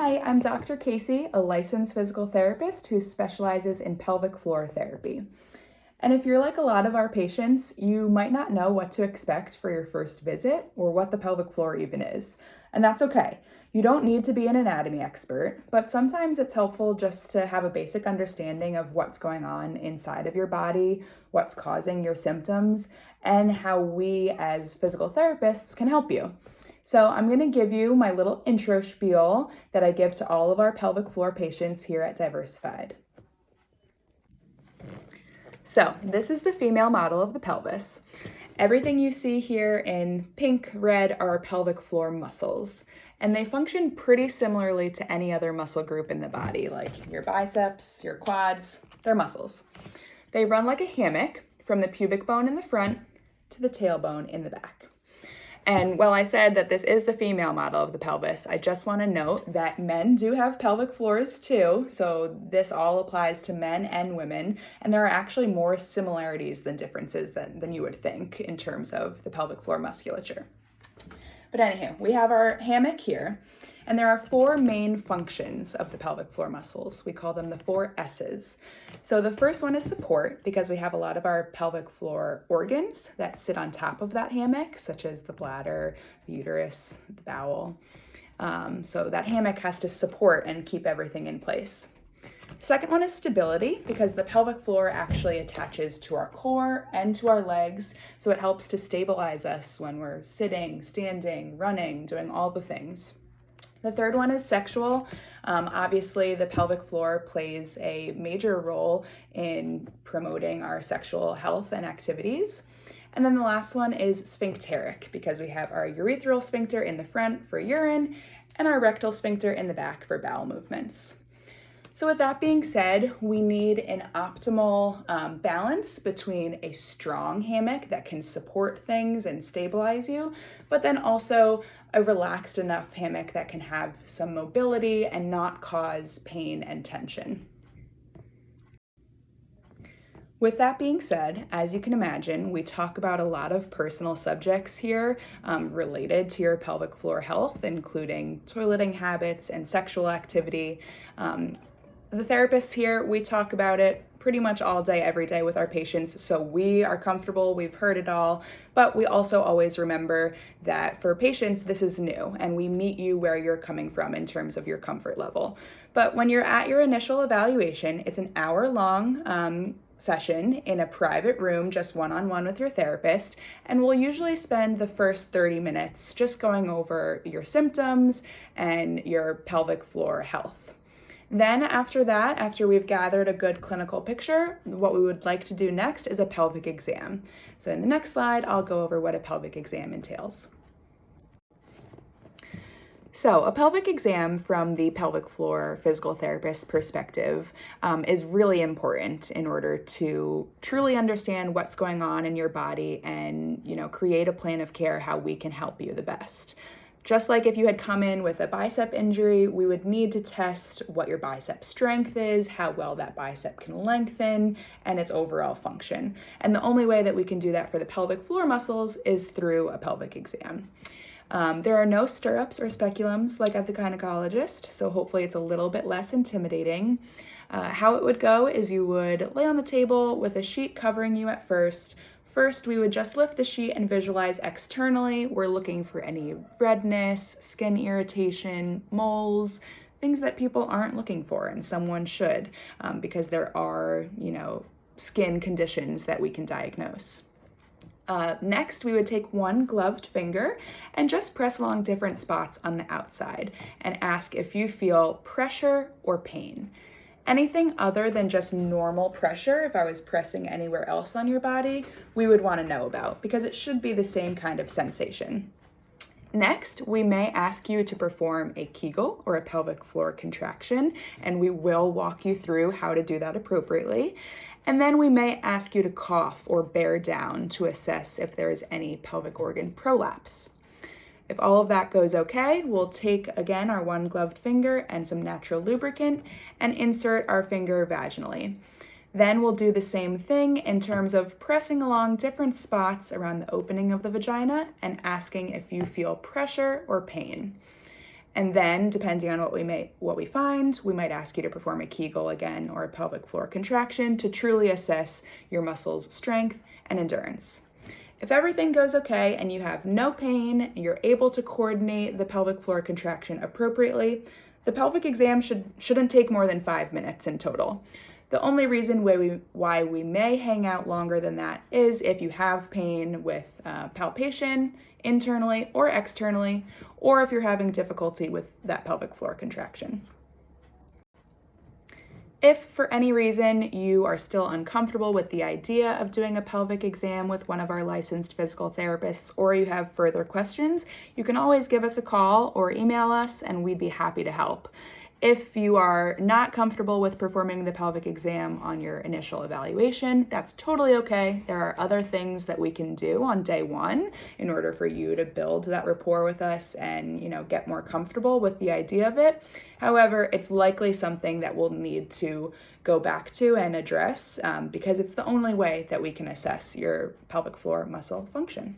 Hi, I'm Dr. Casey, a licensed physical therapist who specializes in pelvic floor therapy. And if you're like a lot of our patients, you might not know what to expect for your first visit or what the pelvic floor even is. And that's okay. You don't need to be an anatomy expert, but sometimes it's helpful just to have a basic understanding of what's going on inside of your body, what's causing your symptoms, and how we as physical therapists can help you. So I'm going to give you my little intro spiel that I give to all of our pelvic floor patients here at Diversified. So this is the female model of the pelvis. Everything you see here in pink, red are pelvic floor muscles, and they function pretty similarly to any other muscle group in the body, like your biceps, your quads, they're muscles. They run like a hammock from the pubic bone in the front to the tailbone in the back. And while I said that this is the female model of the pelvis, I just want to note that men do have pelvic floors too. So this all applies to men and women. And there are actually more similarities than differences than you would think in terms of the pelvic floor musculature. But anywho, we have our hammock here. And there are four main functions of the pelvic floor muscles. We call them the 4 S's. So the first one is support, because we have a lot of our pelvic floor organs that sit on top of that hammock, such as the bladder, the uterus, the bowel. So that hammock has to support and keep everything in place. Second one is stability, because the pelvic floor actually attaches to our core and to our legs, so it helps to stabilize us when we're sitting, standing, running, doing all the things. The third one is sexual. Obviously, the pelvic floor plays a major role in promoting our sexual health and activities. And then the last one is sphincteric, because we have our urethral sphincter in the front for urine and our rectal sphincter in the back for bowel movements. So with that being said, we need an optimal balance between a strong hammock that can support things and stabilize you, but then also a relaxed enough hammock that can have some mobility and not cause pain and tension. With that being said, as you can imagine, we talk about a lot of personal subjects here related to your pelvic floor health, including toileting habits and sexual activity. The therapists here, we talk about it pretty much all day, every day with our patients, so we are comfortable, we've heard it all, but we also always remember that for patients, this is new, and we meet you where you're coming from in terms of your comfort level. But when you're at your initial evaluation, it's an hour-long session in a private room, just one-on-one with your therapist, and we'll usually spend the first 30 minutes just going over your symptoms and your pelvic floor health. Then after that, after we've gathered a good clinical picture, what we would like to do next is a pelvic exam. So in the next slide, I'll go over what a pelvic exam entails. So a pelvic exam from the pelvic floor physical therapist perspective is really important in order to truly understand what's going on in your body and, create a plan of care how we can help you the best. Just like if you had come in with a bicep injury, we would need to test what your bicep strength is, how well that bicep can lengthen, and its overall function. And the only way that we can do that for the pelvic floor muscles is through a pelvic exam. There are no stirrups or speculums like at the gynecologist, so hopefully it's a little bit less intimidating. How it would go is you would lay on the table with a sheet covering you at first. First, we would just lift the sheet and visualize externally. We're looking for any redness, skin irritation, moles, things that people aren't looking for, and someone should, because there are, skin conditions that we can diagnose. Next, we would take one gloved finger and just press along different spots on the outside and ask if you feel pressure or pain. Anything other than just normal pressure, if I was pressing anywhere else on your body, we would want to know about, because it should be the same kind of sensation. Next, we may ask you to perform a Kegel or a pelvic floor contraction, and we will walk you through how to do that appropriately. And then we may ask you to cough or bear down to assess if there is any pelvic organ prolapse. If all of that goes okay, we'll take, again, our one gloved finger and some natural lubricant and insert our finger vaginally. Then we'll do the same thing in terms of pressing along different spots around the opening of the vagina and asking if you feel pressure or pain. And then, depending on what we find, we might ask you to perform a Kegel again or a pelvic floor contraction to truly assess your muscles' strength and endurance. If everything goes okay and you have no pain and you're able to coordinate the pelvic floor contraction appropriately, the pelvic exam shouldn't take more than 5 minutes in total. The only reason why we may hang out longer than that is if you have pain with palpation internally or externally, or if you're having difficulty with that pelvic floor contraction. If for any reason you are still uncomfortable with the idea of doing a pelvic exam with one of our licensed physical therapists, or you have further questions, you can always give us a call or email us and we'd be happy to help. If you are not comfortable with performing the pelvic exam on your initial evaluation, that's totally okay. There are other things that we can do on day one in order for you to build that rapport with us and, get more comfortable with the idea of it. However, it's likely something that we'll need to go back to and address because it's the only way that we can assess your pelvic floor muscle function.